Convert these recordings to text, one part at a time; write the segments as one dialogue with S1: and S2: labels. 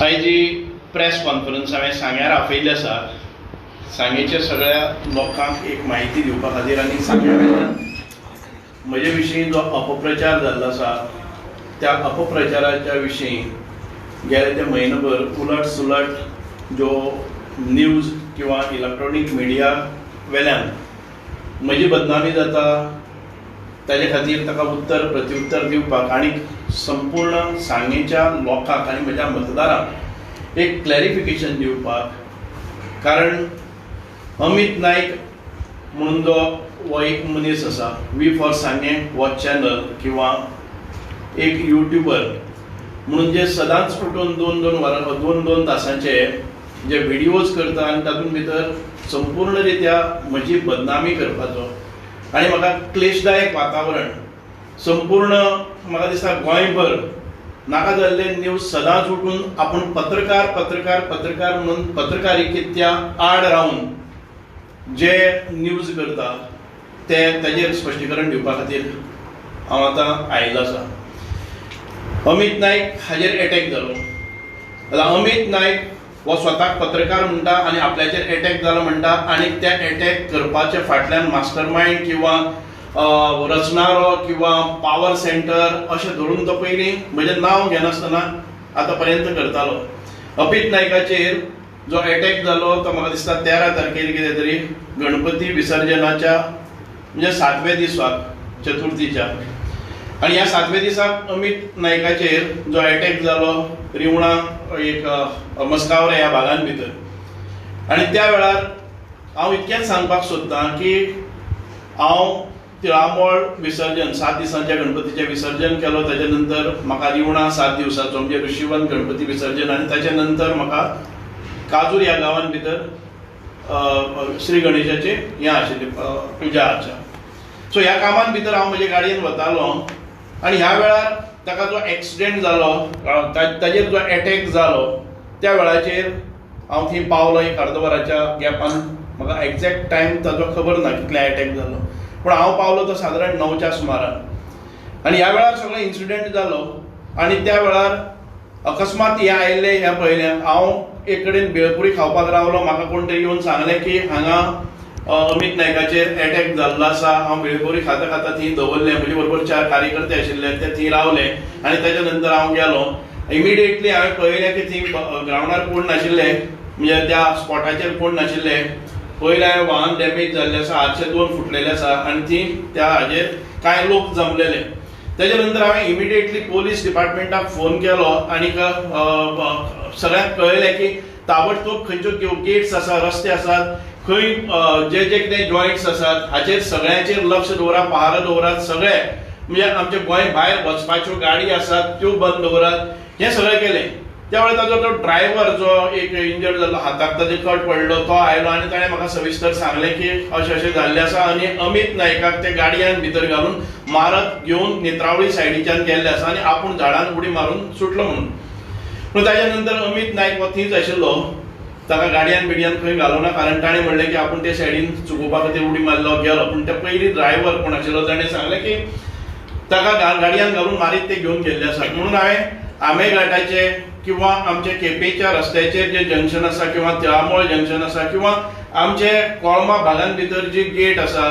S1: आयज जी press conference हांवें सांग्यार आपयल्ली आसा. सांगेच्या सगळ्या लोकांक एक म्हायती दिवपा खातीर आनी सांग्यार म्हजे विशीं जो अपप्रचार जाल्लो आसा त्या अपप्रचाराच्या विशीं गेले ते म्हयनोभर उलट सुलट ज्यो न्यूज किंवा इलेक्ट्रॉनीक मिडिया वेल्यान म्हजी बदनामी जाता ताजे खातीर ताका उत्तर प्रत्युत्तर दिवपाक आनी संपूर्ण सांगेच्या लोकांक आनी म्हज्या मतदारांक एक क्लॅरिफिकेशन दिवपाक. कारण अमित नाईक म्हणून जो हो एक मनीस आसा, वी फॉर सांगे हो चॅनल किंवा एक युट्यूबर म्हणून जे सदांच उठून दोन तासांचे जे व्हिडिओज करता आनी तातूंत भितर संपूर्ण रित्या म्हजी बदनामी करपाचो आनी म्हाका क्लेशदायक वातावरण संपूर्ण म्हाका दिसता गोंयभर नाका जाल्ले न्यूज सदांच उठून आपूण पत्रकार म्हणून पत्रकारितेच्या आड रावन जे न्यूज करता ताजेर स्पश्टीकरण दिवपा खातीर हांव आतां आयिल्लो आसा. अमित नाईक हाजेर अटॅक जालो. अमित नाईक हो स्वताक पत्रकार म्हणटा आनी आपल्याचेर अटॅक जालो म्हणटा आनी त्या अटॅक करपाच्या फाटल्यान मास्टर मायंड किंवा रचणारो किंवा पावर सेंटर अशें धरून तो पयलीं म्हजें नांव घेनासतना आतां पर्यंत करतालो. अमित नायकाचेर जो अटॅक जालो तो म्हाका दिसता 13 तारखेर कितें तरी गणपती विसर्जनाच्या म्हणजे 7व्या दिसाक चतुर्थीच्या आनी ह्या 7व्या दिसाक अमित नायकाचेर जो अटॅक जालो रिवणा एक मस्कावरे ह्या भागांत भितर. आनी त्या वेळार हांव इतकेंच सांगपाक सोदतां की हांव तिळामोळ विसर्जन 7 दिसांच्या गणपतीचें विसर्जन केलो. ताच्या नंतर म्हाका रिवणा 7 दिवसाचो म्हणजे ऋषिवंत गणपती विसर्जन आनी ताच्या नंतर म्हाका काजूर ह्या गांवांत भितर श्री गणेशाची हें आशिल्ली पुजा अर्चा. सो ह्या कामान भितर हांव म्हजे गाडयेन वतालो आनी ह्या वेळार ताका जो एक्सिडेंट जालो ताजेर जो अटॅक जालो त्या वेळाचेर हांव थंय पावलो एक अर्द वराच्या गॅपान. म्हाका एक्झॅक्ट टायम ताजो खबर ना कितले अटॅक जालो, पूण हांव पावलो तो सादारण 9च्या सुमारान. आनी ह्या वेळार सगळो इन्सिडेंट जालो आनी त्या वेळार अकस्मात हे आयिल्ले हें पळयलें. हांव एक कडेन भेळपुरी खावपाक रावलो. म्हाका कोण तरी येवन सांगलें की हांगा अमित नायकाचेर अटॅक जाल्लो आसा. हांव भेळपुरी खाता थंय दवरलें. म्हजे बरोबर 4 कार्यकर्ते आशिल्ले ते थंय रावले आनी ताच्या नंतर हांव गेलो. इमिडिएटली हांवें पळयलें की थंय ग्रावंडार कोण नाशिल्ले, म्हणजे त्या स्पॉटाचेर कोण नाशिल्ले. पयलें हांवें वाहन डॅमेज जाल्लें आसा, हातचे 2 फुटलेले आसा आनी थंय त्या हाजेर कांय लोक जमलेले. ताच्या नंतर हांवें इमिडिएटली पोलीस डिपार्टमेंटाक फोन केलो आनी सगळ्यांक कळयलें की ताबडतोब खंयच्यो गेट्स आसा, रस्ते आसात, खंय जे कितें जॉयंट्स आसात हाचेर सगळ्यांचेर लक्ष दवरात, पहारो दवरात. सगळे म्हणजे आमचे गोंय भायर वचपाच्यो गाडी आसात त्यो बंद दवरात. हें सगळें केलें. त्या वेळार ताजो तो ड्रायव्हर जो एक इंजर्ड जाल्लो, हाताक ताजे कट पडलो, तो आयलो आनी ताणें म्हाका सविस्तर सांगलें की अशें जाल्लें आसा आनी अमित नायकाक ते गाडयांत भितर घालून मारत घेवन नेत्रावळी सायडीच्यान गेल्ले आसा आनी आपूण झाडान उडी मारून सुटलो म्हणून. पूण ताच्या नंतर अमित नायक हो थंयच आशिल्लो. ताका गाडयान बिडयान खंय घालोना, कारण ताणें म्हणलें की आपूण ते सायडीन चुकोवपा खातीर उडी मारलो गेलो. पूण ते पयलीं ड्रायव्हर कोण आशिल्लो ताणें सांगलें की ताका गाडयान घालून मारीत ते घेवन गेल्ले आसा. म्हणून हांवें आमे घाटाचे किंवा आमचे केपेंच्या रस्त्याचेर जे जंक्शन आसा किंवा तिळामोळ जंक्शन आसा किंवा आमचे कोळमा भागांत भितर जी गेट आसा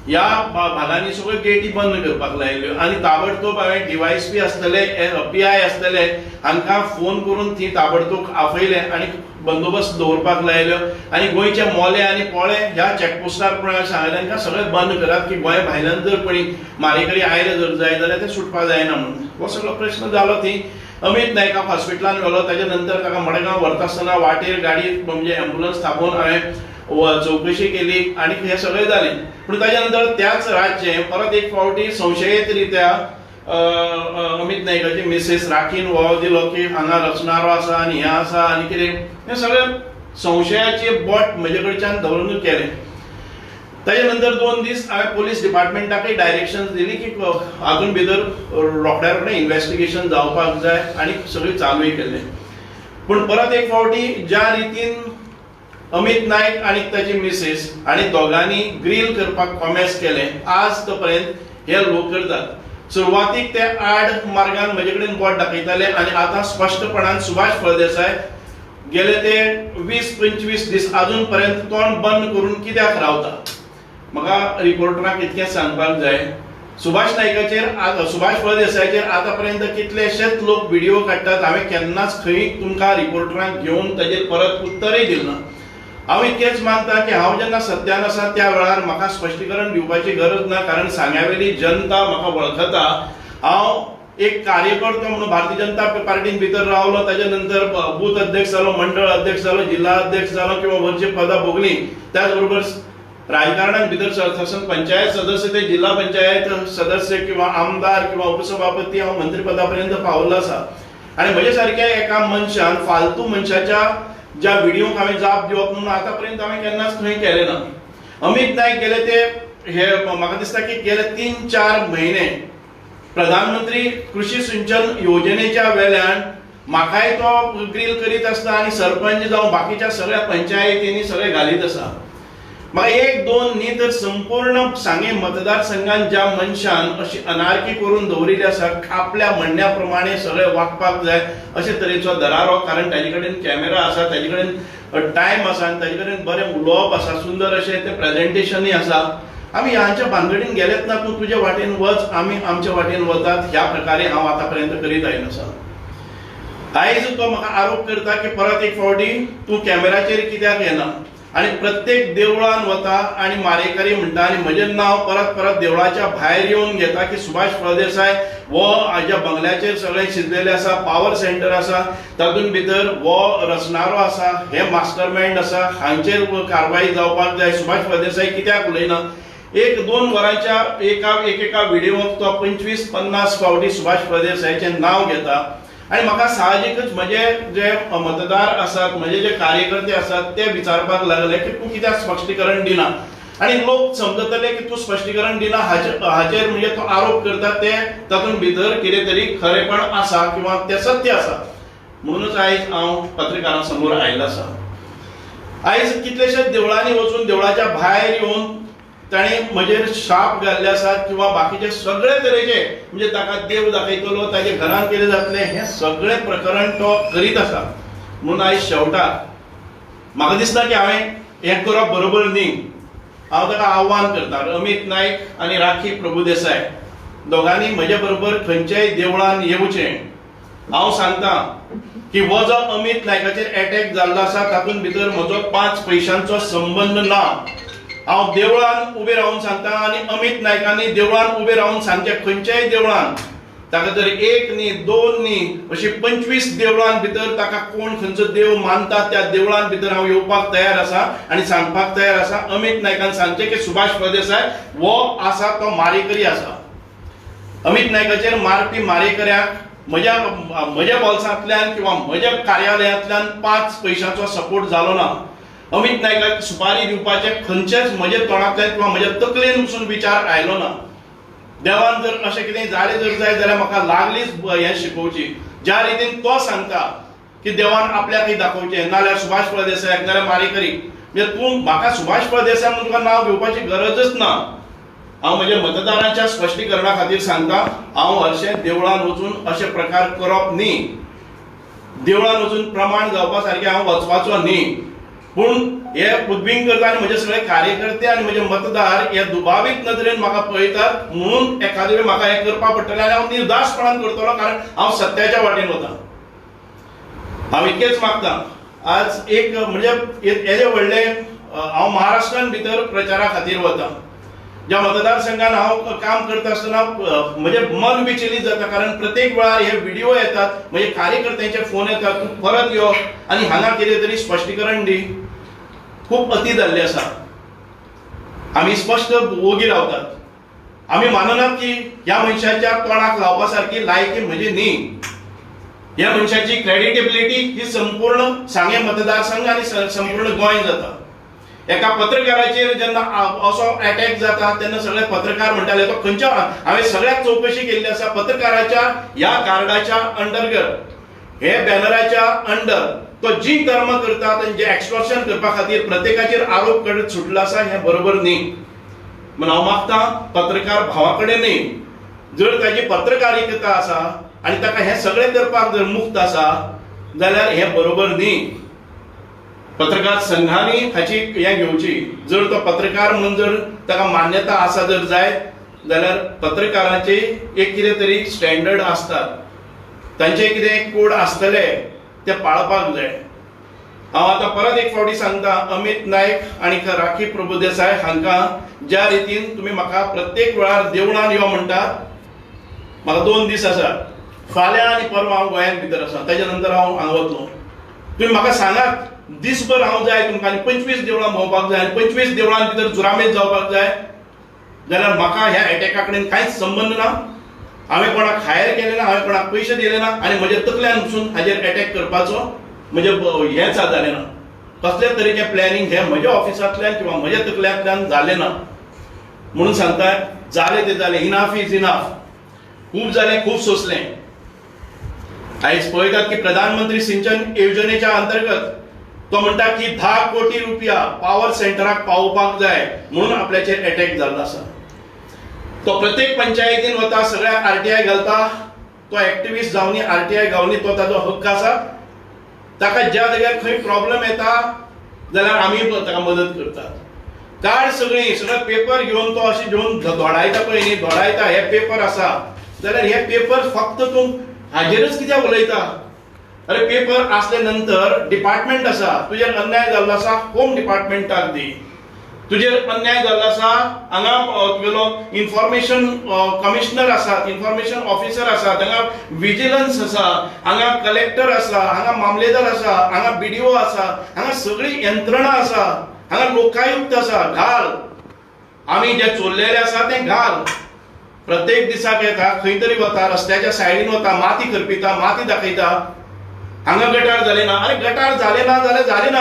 S1: ह्या भागांनी सगळ्यो गेटी बंद करपाक लायल्यो आनी ताबडतोब हांवें DYSP आसतले, PI आसतले हांकां फोन करून थंय ताबडतोब आपयले आनी बंदोबस्त दवरपाक लायल्यो. आनी गोंयचे मोले आनी पोळे ह्या चॅकपोस्टार पूण हांवें सांगलें तांकां सगळें बंद करात की गोंय भायल्यान जर कोणी मारेकरी आयले जर जाय जाल्यार ते सुटपाक जायना म्हणून. हो सगळो प्रश्न जालो थंय. अमित नायकाक हॉस्पिटलान व्हेलो. ताच्या नंतर ताका मडगांव व्हरता आसतना वाटेर गाडी म्हणजे एम्ब्युलन्स थांबोवन हांवें चवकशी केली आनी हें सगळें जालें. पूण ताच्या नंतर त्याच रातचें परत एक फावटी संशयीत रित्या अमित नायकाची मिसेस राखीन हो दिलो की हांगा रचणारो आसा आनी हें आसा आनी कितें. हें सगळें संशयाचे बोट म्हजे कडच्यान धरून केलें. ताच्या नंतर 2 दीस हांवें पोलीस डिपार्टमेंटाकय डायरेक्शन्स दिली की हातूंत भितर रोखड्या रोखडें इन्व्हेस्टिगेशन जावपाक जाय आनी सगळें चालूय केलें. पूण परत एक फावटी ज्या रितीन अमित नाईक आनी ताची मिसेस आनी दोगांनी ग्रील करपाक कॉमेस केलें आज तो पर्यंत हे लोक करतात. सुरवातीक ते आड मार्गान म्हजे कडेन बोट दाखयताले आणि आता स्पष्टपणान सुभाष फळदेसाय गेले ते 20-25 दीस अजून पर्यंत तोंड बंद करून कित्याक रावता. म्हाका रिपोर्टराक इतकें सांगपाक जाय, सुभाष नायकाचेर सुभाष फळदेसायचेर आतापर्यंत कितलेशेच लोक व्हिडिओ काडटात. हांवें केन्नाच खंय तुमकां रिपोर्टरांक घेवन ताजेर परत उत्तरय दिलें ना. हांव इतकेंच मानता की हांव जेन्ना सत्यान आसा त्या वेळार म्हाका स्पश्टीकरण दिवपाची गरज ना, कारण सांग्यावेली जनता म्हाका वळखता. हांव एक कार्यकर्तो म्हणून भारतीय जनता पार्टीन भितर रावलो, ताजे नंतर बूथ अध्यक्ष जालो, मंडळ अध्यक्ष जालो, जिल्हा अध्यक्ष जालो किंवा वरची पदां भोगली. त्याच बरोबर राजकारणान भितर सरसन पंचायत सदस्य ते जिल्हा पंचायत सदस्य किंवा आमदार किंवा उपसभापती हांव मंत्री पदापर्यंत पावल्लो आसा. आणि म्हजे सारख्या एका मनशान फालतू मनशाच्या ज्या व्हिडिओक हांवें जाप दिवप म्हणून आतापर्यंत हांवें केन्नाच खंय केलें ना. अमित नाईक गेले ते हे म्हाका दिसता की गेले 3-4 म्हयने प्रधानमंत्री कृषी सिंचन योजनेच्या वेळान म्हाकाय तो ग्रील करीत आसता आणि सरपंच जावं बाकीच्या सगळ्या पंचायतींनी सगळे घालीत आसा. म्हाका 1-2 न्ही तर संपूर्ण सांगे मतदारसंघात ज्या मनशान अशी अनार्की करून दवरिल्ली आसा, आपल्या म्हणण्या प्रमाणे सगळे वागपाक जाय अशे तरेचो दरारो, कारण ताजे कडेन कॅमेरा आसा, ताजे कडेन टायम आसा आणि ताजे कडेन बरें उलोवप आसा, सुंदर अशें ते प्रेझेंटेशनय आसा. आमी ह्यांच्या भानगडीन गेलेत ना, तूं तुजे वाटेन वच, आमी आमच्या वाटेन वतात. ह्या प्रकारे हांव आतापर्यंत करीत आयलो आसा. आयज तो म्हाका आरोप करता की परत एक फावटी तूं कॅमेराचेर कित्याक येना आणि प्रत्येक देवळान वता आणि मारेकरी म्हणटा आणि म्हजें नांव परत परत देवळाच्या भायर येवन घेता की सुभाष फळदेसाय वो हाज्या बंगल्याचेर सगळे शिजलेले आसा, पावर सेंटर आसा, तातूंत भितर वो रचणारो आसा, हे मास्टरमाइंड आसा, हांचेर कारवाई जावपाक जाय. सुभाष फळदेसाय कित्याक उलयना? 1-2 वरांच्या एका व्हिडिओक तो 25-50 फावटी सुभाष फळदेसायचें नांव घेता. आणि म्हाका साहजिकच म्हजे जे मतदार आसात, म्हजे जे कार्यकर्ते आसात, ते विचारपाक लागले की तूं कित्याक स्पश्टीकरण दिना. आणि लोक समजतले की तूं स्पश्टीकरण दिना हाचेर म्हणजे तो आरोप करता ते तातूंत भितर कितें तरी खरेपण आसा किंवा ते सत्य आसा. म्हणूनच आयज हांव पत्रकारां समोर आयिल्लो आसा. आयज कितलेशेच देवळांनी वचून देवळाच्या भायर येवन ताणें म्हजेर शाप घाल्ले आसात किंवा बाकीचे सगळे तरेचे, म्हणजे ताका देव दाखयतलो, ताचे घरान कितें जातलें हें सगळें प्रकरण तो करीत आसा. म्हणून आयज शेवटाक म्हाका दिसता की हांवें हें करप बरोबर न्ही. हांव ताका आव्हान करता, अमित नाईक आनी राखी प्रभुदेसाय दोगांनी म्हजे बरोबर खंयच्याय देवळान येवचें. हांव सांगता की हो जो अमित नायकाचेर अटॅक जाल्लो आसा तातूंत भितर म्हजो 5 पयशांचो संबंध ना. हांव देवळान उबे रावन सांगता आणि अमित नायकांनी देवळान उबे रावन सांगचे खंयच्याय देवळान ताका जर 1 न्ही 2 न्ही अशी 25 देवळान भितर ताका कोण खंयचो देव मानता त्या देवळान भितर हांव येवपाक तयार आसा आणि सांगपाक तयार आसा. अमित नायकान सांगचे की सुभाष फळदेसाय वो आसा तो मारेकरी आसा. अमित नायकाचेर मारपी मारेकऱ्याक म्हज्या बोल्सांतल्यान किंवा म्हज्या कार्यालयांतल्यान 5 पयशांचो सपोर्ट जालो ना. अमित नायकाक सुपारी दिवपाचे खंयचेच म्हजे तोंडांतल्यान किंवा म्हज्या तकलेन वचून विचार आयलो ना. देवान जर अशें कितें जालें जर जाय जाल्यार म्हाका लागलीच हें शिकोवची. ज्या रितीन तो सांगता की देवान आपल्याकय दाखोवचें, नाल्यार सुभाष फळदेसायाक नाल्यार मारेकरी, म्हणजे तूं म्हाका सुभाष फळदेसाय म्हणून तुका नांव घेवपाची गरजच ना. हांव म्हज्या मतदारांच्या स्पश्टीकरणा खातीर सांगता, हांव हरशें देवळान वचून अशे प्रकार करप न्ही. देवळान वचून प्रमाण जावपा सारकें हांव वचपाचो न्ही. पूण हे पुदबिंग करता आनी म्हजे सगळे कार्यकर्ते आनी म्हजे मतदार हे दुबावीत नदरेन म्हाका पळयतात, म्हणून एखादे वेळ म्हाका हें करपा पडटलें आनी हांव निर्धास्तपणान करतलो, कारण हांव सत्याच्या वाटेन वता. हांव इतकेंच मागता. आज एक म्हणजे हेजे व्हडले हांव महाराष्ट्रान भितर प्रचारा खातीर वता. ज्या मतदारसंघान हांव काम करता आसतना म्हजे मन विचलीत जाता, कारण प्रत्येक वेळार हे व्हिडिओ येतात, म्हजे कार्यकर्त्यांचे फोन येतात, तूं परत यो आनी हांगा कितें तरी स्पश्टीकरण दी. खूब अती जाल्ली आसा. आमी स्पश्ट वोगी रावतात. आमी माननात की ह्या मनशाच्या तोंडाक लावपा सारकी लायकी म्हजी न्ही. ह्या मनशाची क्रेडिटेबिलिटी ही संपूर्ण सांगे मतदारसंघ आनी संपूर्ण गोंय जाता. एका पत्रकाराचेर जेन्ना असो अटॅक जाता तेन्ना सगळे पत्रकार म्हणटाले तो खंयच्या, हांवें सगळ्याक चौकशी केल्ली आसा, पत्रकाराच्या ह्या कार्डाच्या अंडरगत हे बॅनराच्या अंडर तो जी कर्म करता तांचे एक्सटॉर्शन करपा खातीर प्रत्येकाचेर आरोप करत सुटला आसा, हें बरोबर न्ही. म्हणून हांव मागता पत्रकार भावा कडेनय जर ताजी पत्रकारिता आसा आनी ताका हे सगळें करपाक जर मुक्त आसा जाल्यार हे बरोबर न्ही. पत्रकार संघांनी हाची हे घेवची. जर तो पत्रकार म्हणून जर ताका मान्यता आसा जर जायत जाल्यार पत्रकारांचे एक कितें तरी स्टँडर्ड आसतात, तांचे कितें कोड आसतले ते पाळपाक जाय. हांव आतां परत एक फावटी सांगता, अमित नायक आनी राखी प्रभुदेसाय हांकां ज्या रितीन तुमी म्हाका प्रत्येक वेळार देवळान यो म्हणटात, म्हाका 2 दीस आसात, फाल्यां आनी परवा हांव गोंयांत भितर आसा, ताच्या नंतर हांव हांगा वतलों. तुम्ही म्हाका सांगात दिसभर हांव जाय तुमकां आनी 25 देवळां भोंवपाक जाय आनी 25 देवळां भितर जुरामेत जावपाक जाय जाल्यार म्हाका ह्या एटॅका कडेन कांयच संबंद ना. हांवें कोणाक हायर केलें ना, हांवें कोणाक पयशे दिले ना आनी म्हज्या तकल्यान वचून हाजेर अटॅक करपाचो म्हणजे हेंच जालें ना. कसले तरेचें प्लॅनिंग हें म्हज्या ऑफिसांतल्यान किंवा म्हज्या तकल्यांतल्यान जालें ना. म्हणून सांगता जालें तें जालें, इनाफ इज इनाफ. खूब जालें, खूब सोंसलें. आयज पळयतात की प्रधानमंत्री सिंचन येवजणेच्या अंतर्गत तो म्हणटा की 10 कोटी रुपया पॉवर सेंटराक पावोवपाक जाय म्हणून आपल्याचेर अटॅक जाल्लो आसा. तो प्रत्येक पंचायतीन वता, सगळ्याक आरटीआय घालता. तो एक्टिविस्ट जावनी आरटीआय गावनी तो ताजो हक्क आसा. ताका ज्या जाग्यार खंय प्रॉब्लेम येता जाल्यार आमी ताका मदत करतात. कार्ड सगळे पेपर घेवन तो अशें घेवन धोडायता पळय न्ही, धोडायता हे पेपर आसा जाल्यार हे पेपर फक्त तूं हाजेरच कित्याक उलयता. अरे पेपर असले नंतर डिपार्टमेंट आसा, तुजेर अन्याय जाल्लो आसा होम डिपार्टमेंटाक दी. तुजेर अन्याय जाल्लो आसा हांगा तुगेलो इन्फॉर्मेशन कमिशनर आसात, इन्फॉर्मेशन ऑफिसर आसात, हांगा विजिलन्स आसा, हांगा कलेक्टर आसा, हांगा मामलेदार आसा, हांगा बीडीओ आसा, हांगा सगळी यंत्रणा आसा, हांगा लोकायुक्त आसा. घाल, आमी जे चोरलेले आसा ते घाल. प्रत्येक दिसाक येता, खंय तरी वता, रस्त्याच्या सायडीन वता, माती करपिता, माती दाखयता. हांगा गटार जाले ना. अरे गटार जाले ना जाल्यार जाले ना.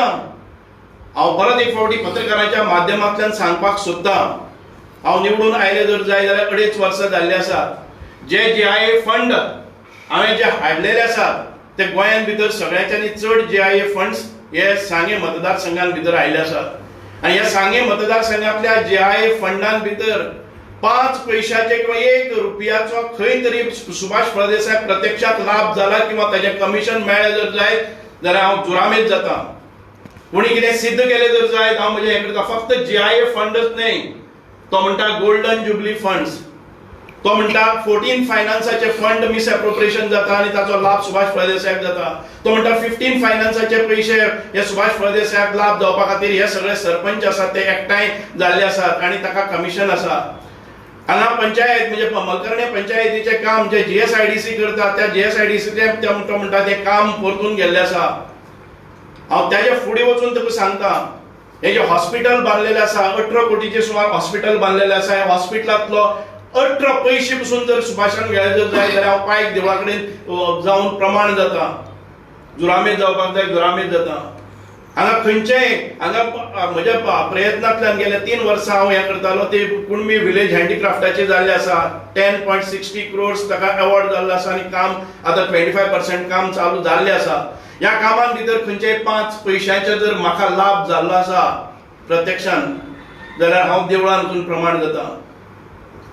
S1: हांव परत एक फावटी पत्रकारांच्या माध्यमांतल्यान सांगपाक सोदतां, हांव निवडून आयले जर जाय जाल्यार 2.5 वर्सां जाल्ली आसात. जे GIA फंड हांवें जे हाडलेले आसात ते गोंयान भितर सगळ्यांच्यानी चड GIA फंड्स हे सांगे मतदारसंघान भितर आयले आसात. आनी ह्या सांगे मतदारसंघांतल्या GIA फंडान भितर 5 पैशाचे किंवा 1 रुपयाचो खंय तरी सुभाष फळदेसाय प्रत्यक्षात लाभ जाला किंवा ताजे कमिशन मेळ्ळें जर जायत जाल्यार हांव जुरामेत जाता. कोणी कितें सिद्ध केलें जर जायत हांव म्हजें हें करता. फक्त GIA फंडच न्हय, तो म्हणटा गोल्डन जुबली फंड्स, तो म्हणटा 14 फायनान्साचे फंड मिस एप्रोप्रिएशन जाता आनी ताचो लाभ सुभाष फळदेसायाक जाता. तो म्हणटा 15 फायनान्साचे पयशे हे सुभाष फळदेसायाक लाभ जावपा खातीर हे सगळे सरपंच आसात ते एकठांय जाल्ले आसात आनी ताका कमिशन आसा. हांगा पंचायत म्हणजे मलकर्णे पंचायतीचे काम जे GSIDC करता त्या GSIDCचे तो म्हणटा ते काम परतून गेल्ले आसा. हांव त्याच्या फुडें वचून तुका सांगता, हे जे हॉस्पिटल बांदलेले आसा 18 कोटीचे सुमार हॉस्पिटल बांदलेले आसा. ह्या हॉस्पिटलांतलो 18 पयशे पसून जर सुभाषान गेले जर जाय जाल्यार हांव पायक देवळा कडेन जावन प्रमाण जाता. जुरामेत जावपाक जाय, जुरामेत जाता. हांगा खंयचेय हांगा म्हज्या प्रयत्नांतल्यान गेल्या 3 वर्सां हांव हें करतालो ते कुणबी विलेज हँडीक्राफ्टाचे जाल्ले आसा. 10.60 crores ताका अवॉर्ड जाल्लो आसा आनी काम आतां 25% काम चालू जाल्लें आसा. ह्या कामान भितर खंयचेय 5 पैशांचे जर म्हाका लाभ जाल्लो आसा प्रत्यक्षान जाल्यार हांव देवळान वचून प्रमाण जाता.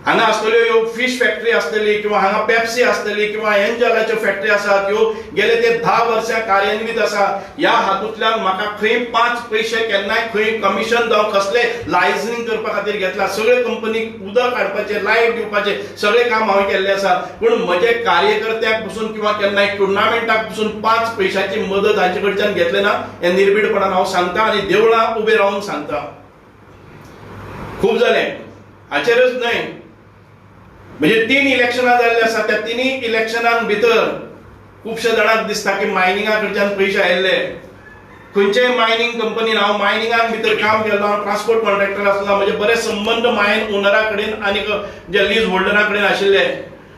S1: हांगा आसतल्यो ह्यो फिश फॅक्टरी आसतली किंवा हांगा पेप्सी आसतली किंवा एन्जलाच्यो फॅक्टरी आसात, ह्यो गेले ते 10 वर्सां कार्यान्वीत आसा. ह्या हातूंतल्यान म्हाका खंय 5 पयशे केन्नाय खंय कमिशन जावं कसले लायसनिंग करपा खातीर घेतला. सगळे कंपनीक उदक हाडपाचे, लायट दिवपाचे सगळे काम हांवें केल्ले आसा. पूण म्हजे कार्यकर्त्याक पसून किंवा केन्नाय टुर्नामेंटाक पसून 5 पैशाची मदत हांचे कडच्यान घेतले ना. हे निर्भीडपणान हांव सांगता आनी देवळां उबे रावन सांगता. खूब जालें, हाचेरच न्हय, म्हणजे 3 इलेक्शनां जाल्ले आसा. त्या 3 इलेक्शनां भितर खुबशे जाणांक दिसता की मायनिंगा कडच्यान पयशे आयिल्ले. खंयचेय मायनिंग कंपनीन हांव मायनिंगान भितर काम केलो, हांव ट्रान्सपोर्ट कॉन्ट्रॅक्टर आसलो, म्हजे बरे संबंद मायन ओनरा कडेन आनी जे लीज होल्डरा कडेन आशिल्ले.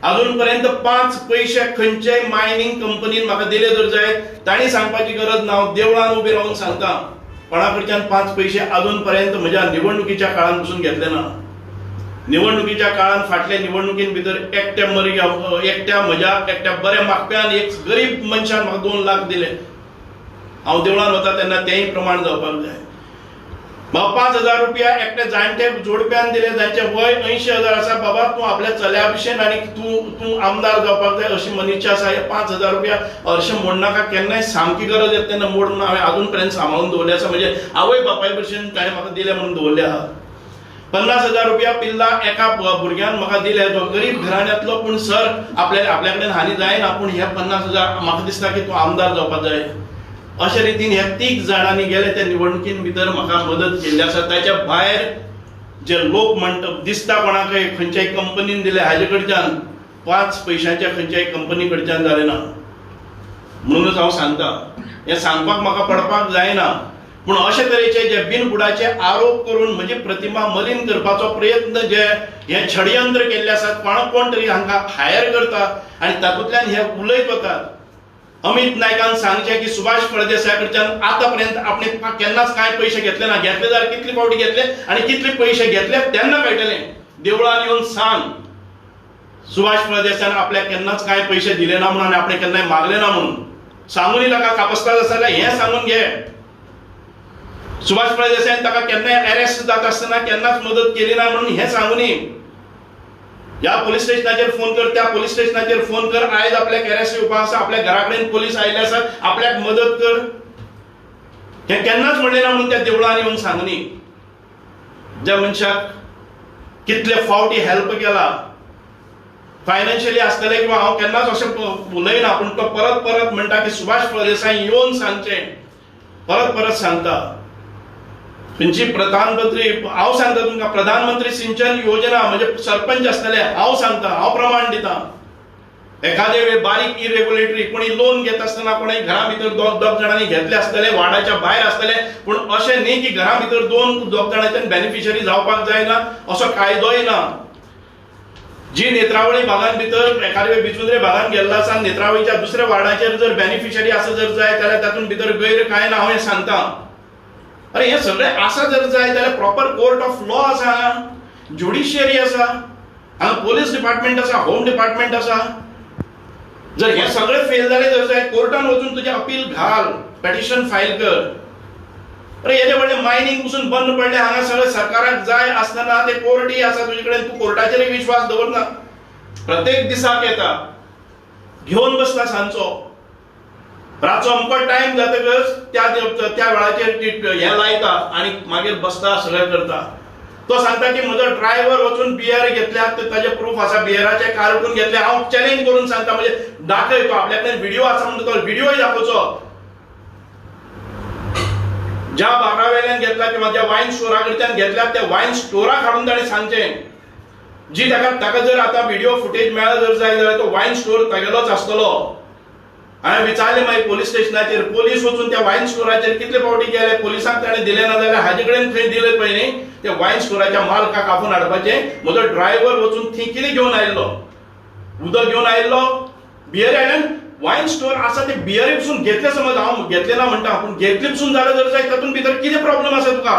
S1: अजून पर्यंत 5 पयशे खंयचेय मायनिंग कंपनीन म्हाका दिले जर जायत तांणी सांगपाची गरज ना. हांव देवळान उबे रावन सांगता, कोणा कडच्यान 5 पयशे अजून पर्यंत म्हज्या निवडणुकीच्या काळान पसून घेतले ना. निवडणुकीच्या काळान फाटल्या निवडणुकीन भितर एकट्या म्हज्या बऱ्या मागप्यान एक गरीब मनशान म्हाका 2 लाख दिले. हांव देवळान वता तेन्ना तेंय प्रमाण जावपाक जाय. मग 5,000 रुपया एकट्या जाणट्या जोडप्यान दिले जांचे वय 80,000 आसा. बाबा तूं आपल्या चल्या भशेन आनी तूं आमदार जावपाक जाय अशी मनीस आसा. हे 5,000 रुपया हरशें म्हणनाका. केन्नाय सामकी गरज येता तेन्ना मोडून हांवें अजून पर्यंत सांबाळून दवरले आसा. म्हणजे आवय बापाय भशेन ताणें म्हाका दिले म्हणून दवरले आहा. 50,000 रुपया पिल्ला एका भुरग्यान म्हाका दिले, जो गरीब घराण्यांतलो. पूण सर आपल्या कडेन हानी जायना, पूण हे 50,000 म्हाका दिसता की तूं आमदार जावपाक जाय. अशा रितीन ह्या 3 जाणांनी गेले त्या निवडणुकीन भितर म्हाका मदत केल्ली आसा. ताच्या भायर जे लोक म्हणटा दिसता कोणाकय खंयच्याय कंपनीन दिले, हाजे कडच्यान 5 पयशांच्या खंयच्याय कंपनी कडच्यान जाले ना. म्हणूनच हांव सांगता, हे सांगपाक म्हाका पडपाक जायना, पूण अशे तरेचे जे बिनबुडाचे आरोप करून म्हजी प्रतिमा मलीन करपाचो प्रयत्न जे हे षडयंत्र केल्ले आसात, कोण तरी हांकां हायर करता आनी तातूंतल्यान हे उलयत वतात. अमित नायकान सांगचे की सुभाष फळदेसाय कडच्यान आतापर्यंत आपणे केन्नाच कांय पयशे घेतले ना. घेतले जाल्यार कितले फावटी घेतले आनी कितले पयशे घेतले तेन्ना कळटले. देवळान येवन सांग सुभाष फळदेसायन आपल्याक केन्नाच कांय पयशे दिले ना म्हणून आनी आपणे केन्नाय मागले ना म्हणून. सांगून ताका कापस्ताद आसा जाल्यार हें सांगून घे. सुभाष फळदेसायन ताका केन्नाय अरेस्ट जाता आसतना केन्नाच मदत केली ना म्हणून हें सांगून ह्या पोलीस स्टेशनाचेर फोन कर, त्या पोलीस स्टेशनाचेर फोन कर. आयज आपल्याक अरेस्ट येवपाक आसा, आपल्या घरा कडेन पोलीस आयिल्ले आसात, आपल्याक मदत कर. हे केन्नाच म्हणलें ना म्हणून त्या देवळान येवन सांगून ज्या मनशाक कितले फावटी हेल्प केला फायनान्शियली आसतले किंवा हांव केन्नाच अशें उलयना, पूण तो परत परत म्हणटा की सुभाष फळदेसाय येवन सांगचें. परत सांगता खंयची प्रधानमंत्री, हांव सांगता तुमकां प्रधानमंत्री सिंचन योजना म्हणजे सरपंच आसतले हांव सांगता, हांव प्रमाण दिता. एखादे वेळ बारीक इरेग्युलेटरी कोणी लोन घेत आसतना कोणी घरा भितर 2 जाणांनी घेतले आसतले, वार्डाच्या भायर आसतले, पूण अशें न्ही की घरा भितर 2 जाणांच्यान बेनिफिशरी जावपाक जायना असो कायदोय ना. जी नेत्रावळी भागान भितर एखादे वेळ बिचुंद्रे भागान गेल्लो आसा, नेत्रावळीच्या दुसऱ्या वार्डाचेर जर बेनिफिशरी आसा जर जाय जाल्यार तातूंत भितर गैर कांय ना, हांव हें सांगता. अरे हे सगळे आसा जर जाय जाल्यार प्रॉपर कोर्ट ऑफ लॉ आसा, ज्युडिशियरी आसा, हांगा पोलीस डिपार्टमेंट आसा, होम डिपार्टमेंट आसा. जर हे सगळे फेल जाले जर जाय कोर्टान वचून तुजें अपील घाल, पेटिशन फायल कर. अरे येदे व्हडले मायनिंग पसून बंद पडले, हांगा सगळे सरकाराक जाय आसतना ते कोर्टय आसा तुजे कडेन, तूं कोर्टाचेर विश्वास दवरना. प्रत्येक दिसाक येता, घेवन बसता सांजचो, रातचो अमको टायम जातकच त्या वेळाचेर हे लायता आनी मागीर बसता सगळें करता. तो सांगता की म्हजो ड्रायव्हर वचून बियर घेतल्यात, ताजे प्रूफ आसा, बियराचे कार्टून घेतले. हांव चॅलेंज करून सांगता, म्हणजे दाखय, तो आपल्या कडेन व्हिडिओ आसा म्हणटा तो व्हिडिओय दाखोवचो. ज्या बारावेल्यान घेतला किंवा ज्या वायन स्टोरा कडच्यान घेतल्यात त्या वायन स्टोराक हाडून ताणें सांगचें. जी ताका जर आतां व्हिडिओ फुटेज मेळ्ळा जर जाय जाल्यार तो वायन स्टोर तागेलोच आसतलो. हांवें विचारलें मागीर पोलीस स्टेशनाचेर, पोलीस वचून त्या वायन स्टोराचेर कितले फावटी गेले, पोलिसांक ताणें दिले ना जाल्यार हाजे कडेन थंय दिले पळय न्ही, त्या वायन स्टोराच्या मालकाक आपोवन हाडपाचें. म्हजो ड्रायव्हर वचून थंय कितें घेवन आयिल्लो, उदक घेवन आयिल्लो, बियर हाडून वायन स्टोर आसा ते बियरी पसून घेतले. समज हांव घेतले ना म्हणटा, पूण घेतले पसून जाल्यार जर जाय तातूंत भितर कितें प्रॉब्लेम आसा तुका.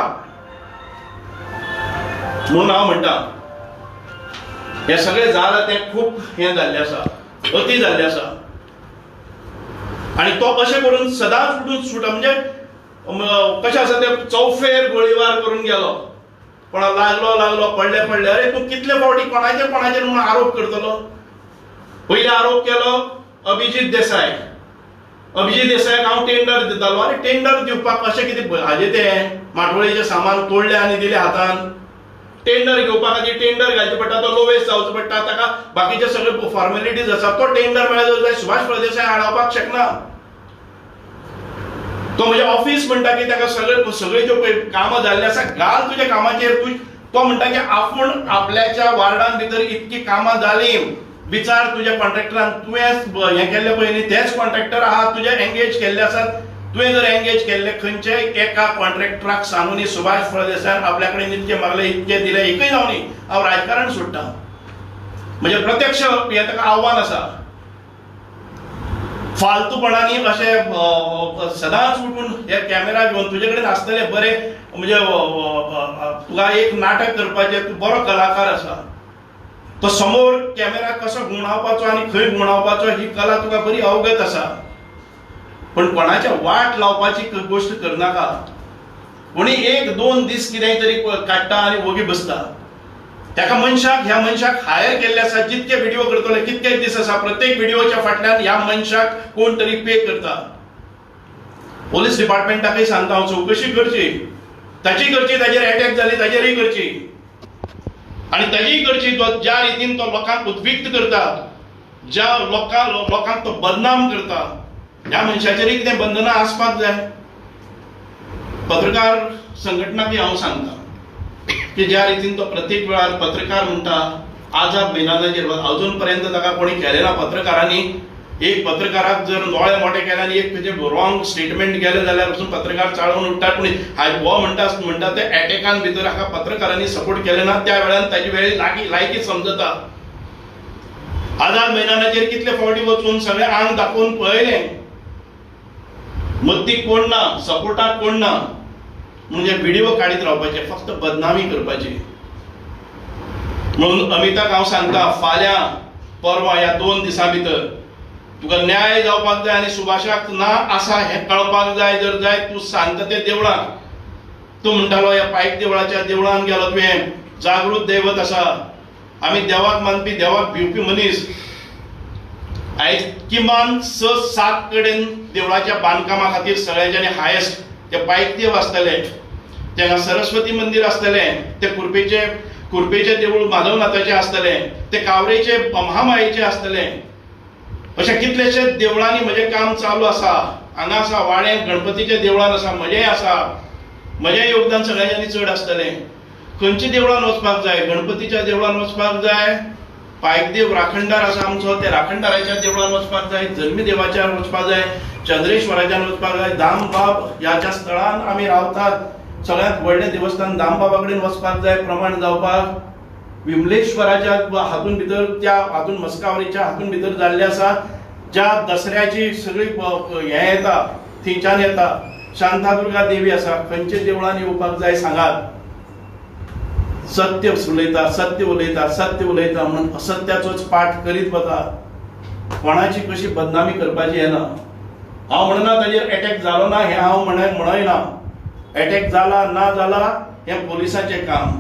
S1: म्हणून हांव म्हणटा हे सगळें जालां तें खूब हें जाल्लें आसा, अती जाल्लें आसा. आनी तो कशें करून सदांच उठून सुटा, म्हणजे कशें आसा ते चौफेर गोळीबार करून गेलो, कोणा लागलो पडले. अरे तूं कितले फावटी कोणाचेर म्हणून आरोप करतलो. पयलीं आरोप केलो अभिजीत देसायाक हांव टेंडर दितालो. अरे टेंडर दिवपाक कशें कितें हाजें तें माटोळेचें सामान तोडलें आनी दिलें हातान. टेंडर घेवपा खातीर टेंडर घालचें पडटा, तो लोवेस्ट जावचो पडटा, ताका बाकीचे सगळे फॉर्मेलिटीज आसा. तो टेंडर मेळ्ळो जाल्यार सुभाष फळदेसाय हाडपाक शकना. तो म्हणजे ऑफिस म्हणटा की ताका सगळे ज्यो कामां जाल्ली आसा घाल तुज्या कामाचेर. तो म्हणटा की आपूण आपल्याच्या वार्डान भितर इतकी कामां जालीं, विचार तुज्या कॉन्ट्रॅक्टरान, तुवें हें केल्लें पळय न्ही तेच कॉन्ट्रॅक्टर आहात तुजे एंगेज केल्ले आसात. तुवें जर एंगेज केल्ले खंयच्याय एका कॉन्ट्रॅक्टराक सांगून सुभाष फळदेसायन आपल्या कडेन इतके मागले इतके दिले, एकय जावं न्ही, हांव राजकारण सोडटा. म्हणजे प्रत्यक्ष हें ताका आव्हान आसा. फालतूपणांनी अशें सदांच उठून हे कॅमेरा घेवन तुजे कडेन आसतले बरे, म्हणजे तुका एक नाटक करपाचें, तूं बरो कलाकार आसा, तो समोर कॅमेरा कसो गुणावपाचो आनी खंय गुणावपाचो ही कला तुका बरी अवगत आसा. पण कोणाच्या वाट लावपाची गोष्ट करनाका. कोणी 1-2 दीस कितेंय तरी काडटा आनी वगी बसता. त्या मनशाक ह्या मनशाक हायर केल्ले आसा, जितके व्हिडिओ करतले कितकेच दीस आसा, प्रत्येक व्हिडिओच्या फाटल्यान ह्या मनशाक कोण तरी पे करता. पोलीस डिपार्टमेंटाकय सांगता हांव चवकशी करची, ताची करची, ताचेर अटॅक जाले ताचेरय करची, आणि ताजीय करची ज्या रितीन तो लोकांक उद्विग्न करता, ज्या लोकांक तो बदनाम करता, ह्या मनशाचेरय कितें बंधनां आसपाक जाय. पत्रकार संघटनाकय हांव सांगता की ज्या रितीन तो प्रत्येक वेळार पत्रकार म्हणटा आझाद मैदानाचेर, अजून पर्यंत ताका कोणी केलें ना. पत्रकारांनी एक पत्रकाराक जर दोळे मोठे केले आनी एक तेजे रॉंग स्टेटमेंट गेले जाल्यार वचून पत्रकार चाळून उठटा. पूण हो म्हणटा ते एटॅकान भितर हाका पत्रकारांनी सपोर्ट केले ना, त्या वेळार ताची वेळ लायकी समजता. आझाद मैदानाचेर कितले फावटी वचून सगळे आंग दाखोवन पळयलें, मदतीक कोण ना, सपोर्टाक कोण ना, म्हणजे व्हिडिओ काढीत रावपाचे, फक्त बदनामी करपाची. म्हणून अमिताक हांव सांगता, फाल्यां परवा ह्या 2 दिसां भितर तुका न्याय जावपाक जाय आनी सुभाषाक ना आसा हें कळपाक जाय. जर जाय तूं सांगता ते देवळाक, तूं म्हणटालो ह्या पायक देवळाच्या देवळान गेलो, तुवें जागृत दैवत आसा, आमी देवाक मानपी, देवाक भिवपी मनीस. आयज किमान 6-7 कडेन देवळाच्या बांदकामा खातीर सगळ्यांच्यानी हायेस्ट ते पायक देव आसतले, तेन्ना सरस्वती मंदिर आसतले, ते कुरपेचे देवूळ माधवनाथाचें आसतले, ते कावरेचे महामायेचें आसतले. अशा कितलेशेच देवळांनी म्हजें काम चालू आसा. हांगा आसा वाड्यां गणपतीच्या देवळान आसा, म्हजेंय आसा, म्हजें योगदान सगळ्यांनी चड आसतलें. खंयच्या देवळान वचपाक जाय? गणपतीच्या देवळान वचपाक जाय, पायकदेव राखणदार आसा आमचो, ते राखणदाराच्या देवळान वचपाक जाय, जल्मी देवाच्या वचपाक जाय, चंद्रेश्वराच्यान वचपाक जाय, दामबाब ह्या ज्या स्थळान आमी रावतात, सगळ्यांत व्हडलें देवस्थान दामबाबा कडेन वचपाक जाय प्रमाण जावपाक. विमलेश्वराच्या हातून भितर, त्या हातून मस्कावरीच्या हातून भितर जाल्ले आसा, ज्या दसऱ्याची सगळी हें येता थंयच्यान येता. शांतादुर्गा देवी आसा, खंयच्या देवळान येवपाक जाय सांगात. सत्य उलयता, सत्य उलयता, सत्य उलयता म्हणून असत्याचोच पाठ करीत वता. कोणाची कशी बदनामी करपाची हें ना. हांव म्हणना ताजेर अटॅक जालो ना, हें हांव म्हणयना. अटॅक जाला ना जाला हें पोलिसांचें काम.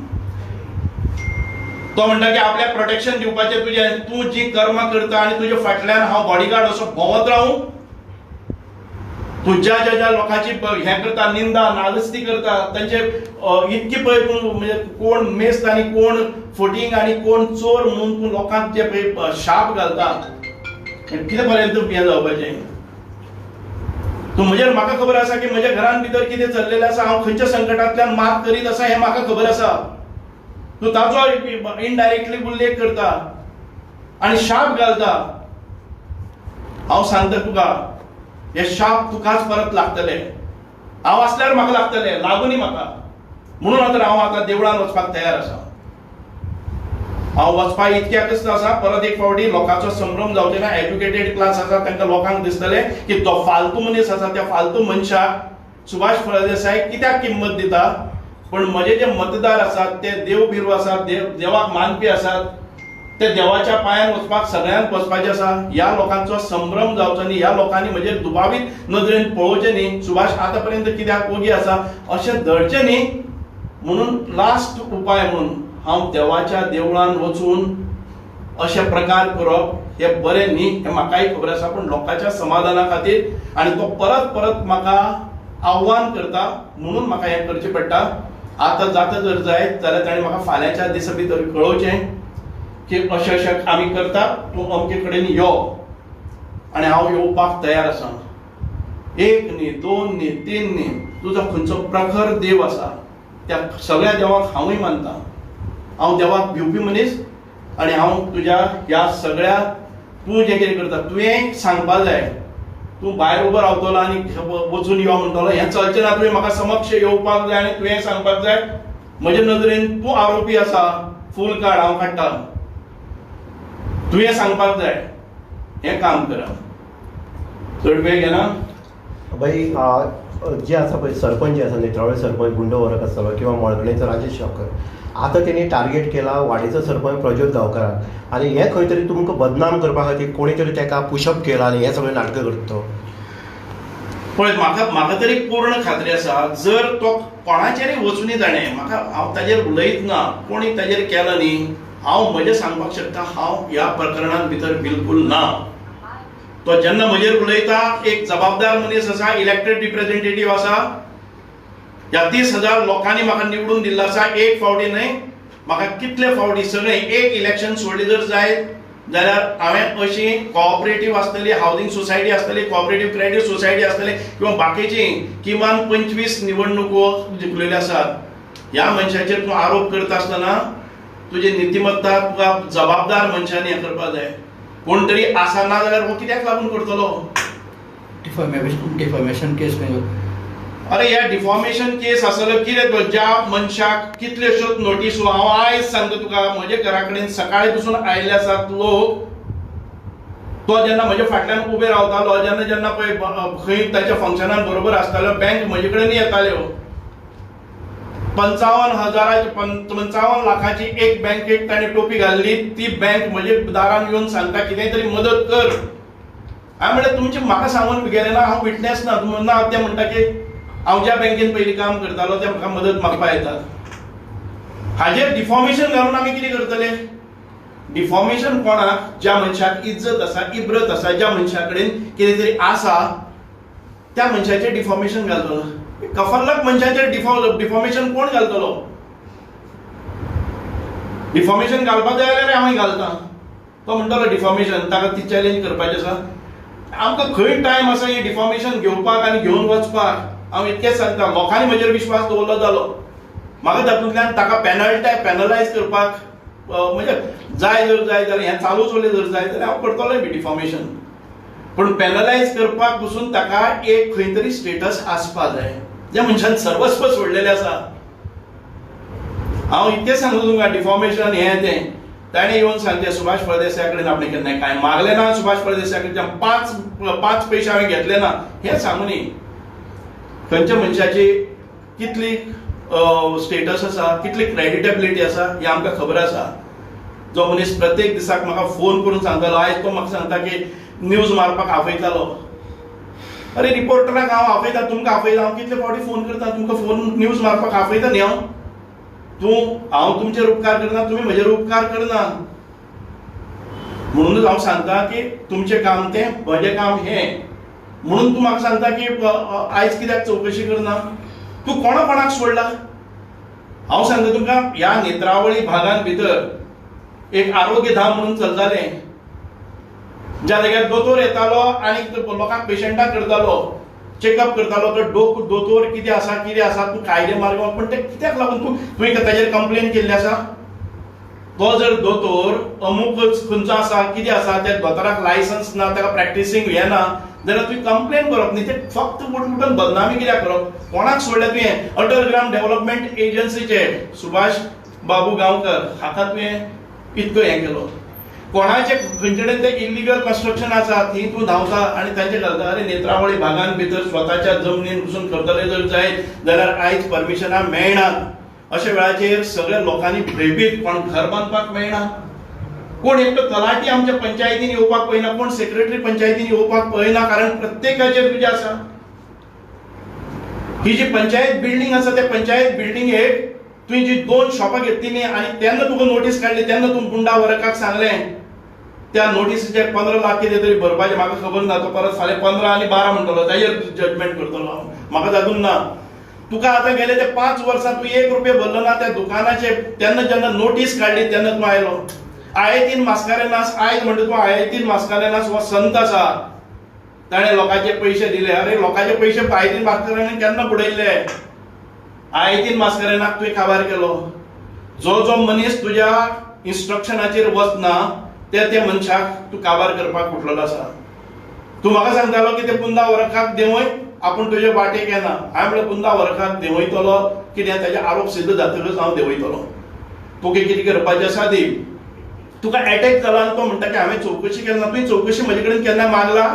S1: तो म्हणटा की आपल्याक प्रोटेक्शन दिवपाचें तुजें, तूं जी कर्मां करता आनी तुजे फाटल्यान हांव बॉडीगार्ड असो भोंवत रावूं. तूं ज्या लोकांची हें करता, निंदा नालस्ती करता, तांचे इतकी पळय तूं म्हणजे कोण मेस्त आनी कोण फटींग आनी कोण चोर म्हणून तूं लोकांक जे पळय शाप घालता, कितें पर्यंत हें जावपाचें. तूं म्हणजे म्हाका खबर आसा की म्हज्या घरान भितर कितें चल्लेलें आसा, हांव खंयच्या संकटांतल्यान मात करीत आसा हें म्हाका खबर आसा. तूं ताचो इनडायरेक्टली उल्लेख करता आनी शाप घालता. हांव सांगता तुका, हे शाप तुकाच परत लागतले. हांव आसल्यार म्हाका लागतले, लागुनी म्हाका. म्हणून हांव आतां देवळान वचपाक तयार आसा. हांव वचपाक इतक्याकच आसा, परत एक फावटी लोकांचो संभ्रम जावचे ना. एज्युकेटेड क्लास आसा तांकां लोकांक दिसतले की तो फालतू मनीस आसा, त्या फालतू मनशाक सुभाष फळदेसाय कित्याक किंमत दिता. पण म्हजे जे मतदार आसात ते देवबिरू आसात, देवाक मानपी आसात, ते देवाच्या पांयान वचपाक सगळ्यांक वचपाचें आसा. ह्या लोकांचो संभ्रम जावचो न्ही, ह्या लोकांनी म्हजेर दुबावीत नदरेन पळोवचें न्ही. सुभाष आतां पर्यंत कित्याक ओगी आसा अशें धरचें न्ही. म्हणून लास्ट उपाय म्हणून हांव देवाच्या देवळान वचून अशे प्रकार करप हें बरें न्ही, हें म्हाकाय खबर आसा. पण लोकांच्या समाधाना खातीर आनी तो परत परत म्हाका आव्हान करता, म्हणून म्हाका हें करचें पडटा. आतां जाता जर जायत जाल्यार ताणें म्हाका फाल्यांच्या दिसा भितर कळोवचें की अशें अशें आमी करता, तूं अमके कडेन यो. आनी हांव येवपाक तयार आसा. 1 न्ही, 2 न्ही, 3 न्ही, तुजो खंयचो प्रखर देव आसा त्या सगळ्या देवाक हांवूय मानता. हांव देवाक भिवपी मनीस आनी हांव तुज्या ह्या सगळ्या तूं जें कितें करता तुवें सांगपाक जाय. तूं भायर उबो रावतलो आनी वचून यो म्हणटलो, हें चलचें ना. तुवें म्हाका समक्ष येवपाक जाय आनी तुवें सांगपाक जाय म्हजे नदरेन तूं आरोपी आसा, फूल कार्ड हांव काडटा, तुवें सांगपाक जाय. हें काम करा. चड वेळ घेना.
S2: भाई जे आसा पळय सरपंच जे आसा, नेत्रावळी सरपंच गुंडो वरक आसतलो किंवा मळगणेचो राजेश शावकर, आतां तेणी टार्गेट केला वाडेचो सरपंच प्रज्योत गांवकाराक. आनी हें खंय तरी तुमकां बदनाम करपा खातीर कोणी तरी ताका पुशअप केला आनी हें सगळें नाटकां करता तो.
S1: पळय म्हाका तरी पूर्ण खात्री आसा जर तो कोणाचेरय वचूनी जाणें म्हाका हांव ताजेर उलयत ना कोणी ताजेर केला न्ही हांव म्हजें सांगपाक शकता हांव ह्या प्रकरणांत भितर बिलकुल ना तो जेन्ना म्हजेर उलयता एक जबाबदार मनीस आसा इलेक्टेड रिप्रेझेंटेटिव्ह आसा ह्या 30,000 लोकांनी म्हाका निवडून दिल्लो आसा एक फावटी न्हय म्हाका कितले फावटी सगळे एक इलेक्शन सोडले जर जायत जाल्यार हांवें अशी कोऑपरेटीव आसतली हावसिंग सोसायटी आसतली कोऑपरेटीव क्रेडीट सोसायटी आसतली किंवा बाकीची किमान 25 निवडणुको जिखलेले आसात ह्या मनशाचेर तूं आरोप करता आसतना तुजी नीतिमत्ता तुका जबाबदार मनशांनी हें करपाक जाय कोण तरी आसा ना जाल्यार हो कित्याक लागून करतलो
S3: डिफॉर्मेशन केस
S1: अरे ह्या डिफॉर्मेशन केस आसलो कितें तो ज्या मनशाक कितल्योश्योच नोटीसो हांव आयज सांगता तुका म्हजे घरा कडेन सकाळी पसून आयिल्ले आसात लोक तो जेन्ना म्हज्या फाटल्यान उबे रावतालो जेन्ना पळय खंय ताच्या फंक्शनान बरोबर आसतालो बँक म्हजे कडेन येताल्यो 55 लाखाची एक बँकेक ताणें टोपी घाल्ली ती बँक म्हजे दारान येवन सांगता कितेंय तरी मदत कर हांवें म्हणलें तुमचें म्हाका सांगून गेलें ना हांव विटनेस ना ना ते म्हणटा की हांव ज्या बँकेन पयलीं काम करतालो ते म्हाका मदत मागपाक येतात हाजेर डिफॉर्मेशन घालून आमी कितें करतले डिफॉर्मेशन कोणाक ज्या मनशाक इज्जत आसा इब्रत आसा ज्या मनशा कडेन कितें तरी आसा त्या मनशाचेर डिफॉर्मेशन घालतलो कफरलक मनशाचेर डिफॉर्मेशन कोण घालतलो डिफॉर्मेशन घालपाक जाय जाल्यार हांव घालता तो म्हणटलो डिफॉर्मेशन ताका ती चॅलेंज करपाचें आसा आमकां खंय टायम आसा हें डिफॉर्मेशन घेवपाक आनी घेवन वचपाक हांव इतकेंच सांगता लोकांनी म्हजेर विश्वास दवरलो जालो म्हाका तातूंतल्यान ताका पॅनलायज करपाक म्हणजे जाय जाल्यार हें चालूच उरलें जर जाय जाल्यार हांव करतलोय बी डिफॉर्मेशन पूण पॅनलायज करपाक पसून ताका एक खंय तरी स्टेटस आसपाक जाय ज्या मनशान सर्वस्व सोडलेलें आसा हांव इतकेंच सांगता तुमकां डिफॉर्मेशन हें तें ताणें येवन सांगलें सुभाष फळदेसाय कडेन आपणें केन्ना कांय मागलें ना सुभाष फळदेसाय कडच्यान पांच पयशे हांवें घेतले ना हें सांगूनी खंयच्या मनशाची कितली स्टेटस आसा कितली क्रेडिटेबिलिटी आसा हें आमकां खबर आसा जो मनीस प्रत्येक दिसाक म्हाका फोन करून सांगतालो आयज तो म्हाका सांगता की न्यूज मारपाक आपयतालो अरे रिपोर्टराक हांव आपयता तुमकां आपयता हांव कितले फावटी फोन करता तुमकां फोन न्यूज मारपाक आपयता न्ही हांव तुमचेर उपकार करना तुमी म्हजेर उपकार करना म्हणूनच हांव सांगता की तुमचें काम तें म्हजें काम हें म्हणून तूं म्हाका सांगता की आयज कित्याक चवकशी करना तूं कोणाक सोडला हांव सांगता तुमकां ह्या नेत्रावळी भागांत भितर एक आरोग्य धाम म्हणून चलतालें ज्या जाग्यार दोतोर येतालो आनी लोकांक पेशंटाक करतालो चेकअप करतालो तो दोतोर कितें आसा तूं कायदे मार्ग पण ते कित्याक लागून तुवें ताजेर कंप्लेन केल्ली आसा तो जर दोतोर अमूकच खंयचो आसा कितें आसा त्या दोतोराक लायसन्स ना ताका प्रॅक्टिसींग हें ना जाल्यार तुवें कंप्लेन करप न्ही ते फक्त उठून बदनामी कित्याक करप कोणाक सोडलें तुवें अटल ग्राम डेव्हलपमेंट एजन्सीचे सुभाष बाबू गांवकर हाका तुवें इतको हें केलो कोणाचे खंयचे कडेन ते इलिगल कन्स्ट्रक्शन आसा थंय तूं धांवता आनी तांचे घालता अरे नेत्रावळी भागांत भितर स्वताच्या जमनीन पसून करतले जर जायत जाल्यार आयज परमिशनां मेळनात अशा वेळाचेर सगळ्या लोकांनी भयभीत कोण घर बांदपाक मेळना कोण एकटो तलाटी आमच्या पंचायतीन येवपाक पळयना कोण सेक्रेटरी पंचायतीन येवपाक पळयना कारण प्रत्येकाचेर तुजें आसा ही जी पंचायत बिल्डींग आसा त्या पंचायत बिल्डिंगेक तुवें जी 2 शॉपां घेतली आनी तेन्ना तुका नोटीस काडली तेन्ना तूं गुंडा वरकाक सांगलें त्या नोटीसीचे 15 लाख कितें तरी भरपाचें म्हाका खबर ना तो परत फाल्यां 15 आनी 12 म्हणटलो ताजेर जजमेंट करतलो म्हाका तातूंत ना तुका आतां गेले ते 5 वर्सां तूं 1 रुपया भरलो ना त्या दुकानाचे तेन्ना जेन्ना नोटीस काडली तेन्ना तूं आयलो आयतीन मास्कारेनास आयज म्हणटा तूं आयतीन मास्कारेनास हो संत आसा ताणें लोकांचे पयशे दिले अरे लोकांचे पयशे आयतीन मास्कारेनान केन्ना बुडयल्ले आयतीन मास्कारेनाक तुवें काबार केलो जो मनीस तुज्या इन्स्ट्रक्शनाचेर वचना त्या मनशाक तूं काबार करपाक उठलेलो आसा तूं म्हाका सांगतालो की ते कुंदा वरकाक देंवय आपूण तुजे वाटेक येना हांवें म्हणलें कुंदा वरकाक देंवयतलो कित्याक ताजे आरोप सिद्ध जातकच हांव देंवयतलो तुका कितें करपाचें आसा दी तुका अटॅक जाला आनी तो म्हणटा की हांवें चवकशी केली ना तुवें चवकशी म्हजे कडेन केन्ना मागला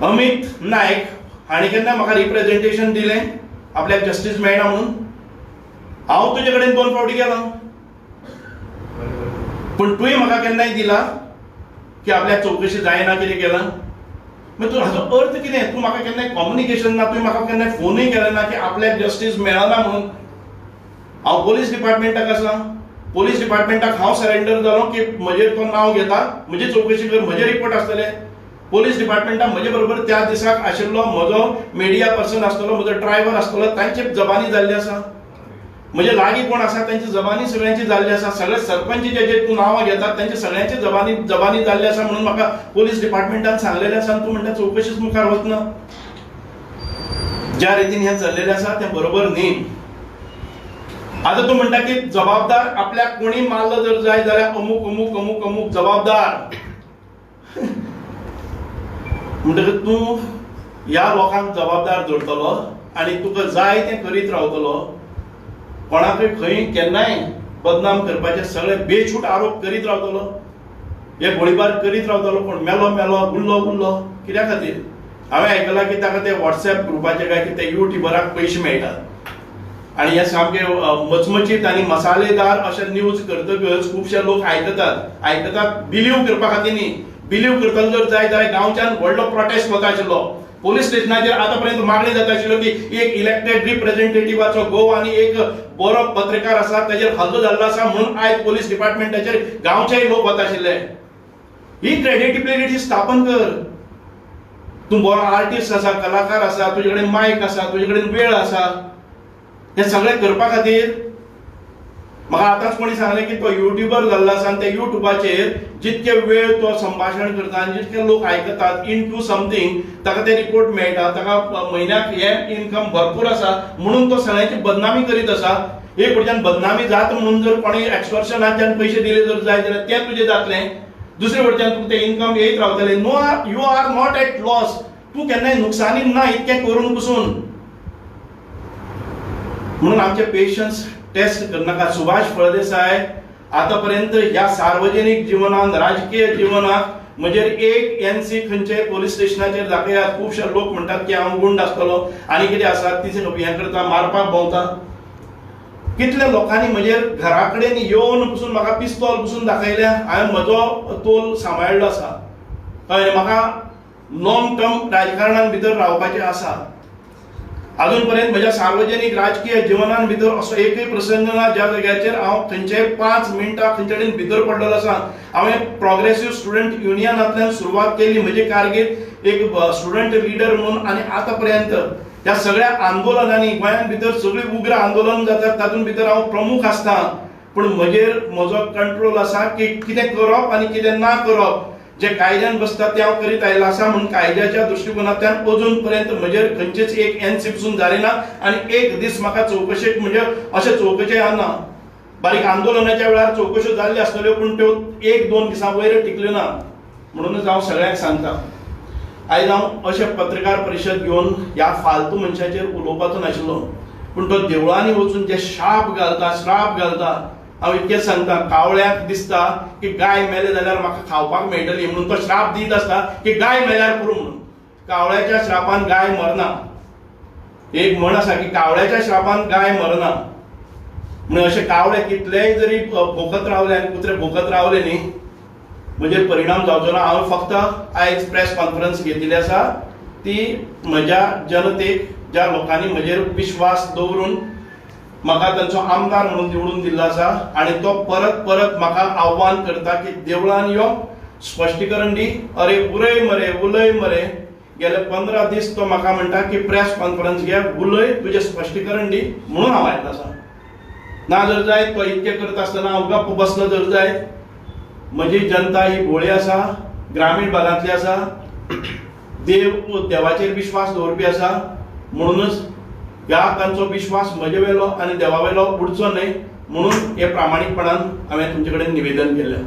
S1: अमित नायक हाणें केन्ना म्हाका रिप्रेझेंटेशन दिलें आपल्याक जस्टीस मेळना म्हणून हांव तुजे कडेन 2 फावटी गेलो पूण तुवें म्हाका केन्नाय दिला की आपल्याक चवकशी जायना कितें केलां मागीर हाचो अर्थ कितें? तूं म्हाका केन्नाय कम्युनिकेशन ना, तुवें म्हाका केन्नाय फोनूय केलो ना की आपल्याक जस्टीस मेळना म्हणून. हांव पुलीस डिपार्टमेंटाक आसा, पुलीस डिपार्टमेंटाक हांव सरेंडर जालो की म्हजेर तो नांव घेता, म्हजी चवकशी कर, म्हजे रिपोर्ट आसतले. पुलीस डिपार्टमेंटाक म्हजे बरोबर त्या दिसाक आशिल्लो म्हजो मिडिया पर्सन आसतलो, म्हजो ड्रायव्हर आसतलो, तांचे जबानी जाल्ली आसा. म्हजे लागीं कोण आसा तांची जबानी सगळ्यांची जाल्ली आसा. सगळे सरपंच जे तूं नांवां घेतात तांचे सगळ्यांची जबानी जाल्ली आसा म्हणून म्हाका पुलीस डिपार्टमेंटान सांगलेलें आसा. तूं म्हणटा चवकशीच मुखार वचना. ज्या रितीन हें चल्लेलें आसा तें बरोबर न्ही. आता तू म्हणटा की जबाबदार आपल्याक कोणी मारलं जर जाय जाल्यार अमूक अमूक अमूक अमूक जबाबदार. म्हणटकीर तूं ह्या लोकांक जबाबदार धरतलो आनी तुका जाय तें करीत रावतलो. कोणाकय खंय केन्नाय बदनाम करपाचे सगळे बेछूट आरोप करीत रावतलो. हे गोळीबार करीत रावतलो. कोण मेलो मेलो, गुल्लो गुल्लो. कित्या खातीर? हांवें आयकलां की ताका ते व्हॉट्सएप ग्रुपाचे काय की ते युट्यूबराक पयशे मेळटात आणि हे सामके मचमचीत आणि मसालेदार अशे न्यूज करतकच खुबशे लोक आयकतात बिलीव करपा खातीर न्ही. बिलीव करतलो जर जाय जाल्यार गांवच्यान व्हडलो प्रोटेस्ट जाता आशिल्लो. पोलीस स्टेशनाचेर आतां पर्यंत मागणी जाता आशिल्लो की एक इलेक्टेड रिप्रेझेंटेटिव्हाचो घोव आणि एक बरो पत्रकार आसा ताचेर हल्लो जाल्लो आसा म्हणून आयज पोलीस डिपार्टमेंटाचेर गांवचेय लोक वता आशिल्ले. ही क्रेडिबिलिटी स्थापन कर. तूं बरो आर्टिस्ट आसा, कलाकार आसा, तुजे कडेन मायक आसा, तुजे कडेन वेळ आसा. हे सगळें करपा खातीर म्हाका आतांच कोणी सांगलें की तो युट्यूबर जाल्लो आसा आनी त्या युट्यूबाचेर जितके वेळ तो संभाशण करता आनी जितके लोक आयकतात इनटू समथींग ताका ते रिपोर्ट मेळटा, ताका म्हयन्याक हे इनकम भरपूर आसा म्हणून तो सगळ्यांची बदनामी करीत आसा. एक वटच्यान बदनामी जाता म्हणून जर कोणी एक्सटॉर्शनाच्यान पयशे दिले जर जाय जाल्यार तें तुजें जातलें. दुसरे वटच्यान तुका तें इनकम येयत रावतलें. No, you are not at loss. तूं केन्नाय नुकसानीन ना इतकें करून पसून. म्हणून आमचे पेशन्स टेस्ट करनाका. सुभाष फळदेसाय आतापर्यंत ह्या सार्वजनीक जीवनात, राजकीय जीवनात म्हजेर एक एनसी खंयचे पोलीस स्टेशनाचेर दाखयात. खुबशे लोक म्हणटात की हांव गुंड आसतलो आनी कितें आसा ती हें करता, मारपाक भोंवता. कितल्या लोकांनी म्हजेर घरा कडेन येवन पसून म्हाका पिस्तॉल पसून दाखयल्या. हांवें म्हजो तोल सांबाळ्ळो आसा. कळ्ळें? म्हाका लॉंग टर्म राजकारणान भितर रावपाचें आसा. अजून पर्यंत म्हज्या सार्वजनीक राजकीय जिवनान भितर असो एकय प्रसंग ना ज्या जाग्याचेर हांव खंयचेय 5 मिनटां खंयचे कडेन भितर पडलेलो आसा. हांवें प्रोग्रेसिव्ह स्टुडंट युनियनांतल्यान सुरवात केली म्हजी कारकीर्द एक स्टुडंट लिडर म्हणून आनी आतां पर्यंत ह्या सगळ्या आंदोलनांनी गोंयांत भितर सगळीं उग्र आंदोलन जातात तातूंत भितर हांव प्रमुख आसता. पूण म्हजो कंट्रोल आसा की कितें करप आनी कितें ना करप. जे कायद्यान बसता ते हांव करीत आयला आसा म्हणून कायद्याच्या दृश्टिकोनांतल्यान अजून पर्यंत म्हजेर खंयचेच एक एनसी पसून जाली ना आनी एक दीस म्हाका चवकशेक म्हणजे अशें चवकशे ना. बारीक आंदोलनाच्या वेळार चवकश्यो जाल्ल्यो आसतल्यो पूण त्यो 1-2 दिसां वयर टिकल्यो ना. म्हणूनच हांव सगळ्यांक सांगता आयज हांव अशें पत्रकार परिशद घेवन ह्या फालतू मनशाचेर उलोवपाचो नाशिल्लो. पूण तो देवळांनी वचून जे श्राप घालता हांव इतकें सांगता. कावळ्याक दिसता की गाय मेले जाल्यार म्हाका खावपाक मेळटली म्हणून तो श्राप दीत आसता की गाय मेल्यार पुरो म्हणून. कावळ्याच्या श्रापान गाय मरना. एक म्हण आसा की कावळ्याच्या श्रापान गाय मरना. म्हणून अशे कावळे कितलेय जरी भोगत रावले आनी कुत्रे भोगत रावले न्ही म्हजेर परिणाम जावचो ना. हांवें फक्त आयज प्रेस कॉन्फरन्स घेतिल्ली आसा ती म्हज्या जनतेक, ज्या लोकांनी म्हजेर विश्वास दवरून म्हाका तांचो आमदार म्हणून निवडून दिल्लो आसा आनी तो परत परत म्हाका आव्हान करता की देवळान यो, स्पश्टीकरण दी. अरे उलय मरे. गेले 15 दीस तो म्हाका म्हणटा की प्रेस कॉन्फरन्स घे, उलय, तुजें स्पश्टीकरण दी म्हणून हांव आयिल्लो आसा. ना जर जायत तो इतकें करता आसतना हांव गप्प बसलो जर जायत. म्हजी जनता ही भोळी आसा, ग्रामीण भागांतली आसा, देवाचेर विश्वास दवरपी आसा. म्हणूनच ह्या तांचो विश्वास म्हजे वेलो आनी देवा वेलो उडचो न्हय म्हणून हे प्रामाणीकपणान हांवें तुमचे कडेन निवेदन केलें.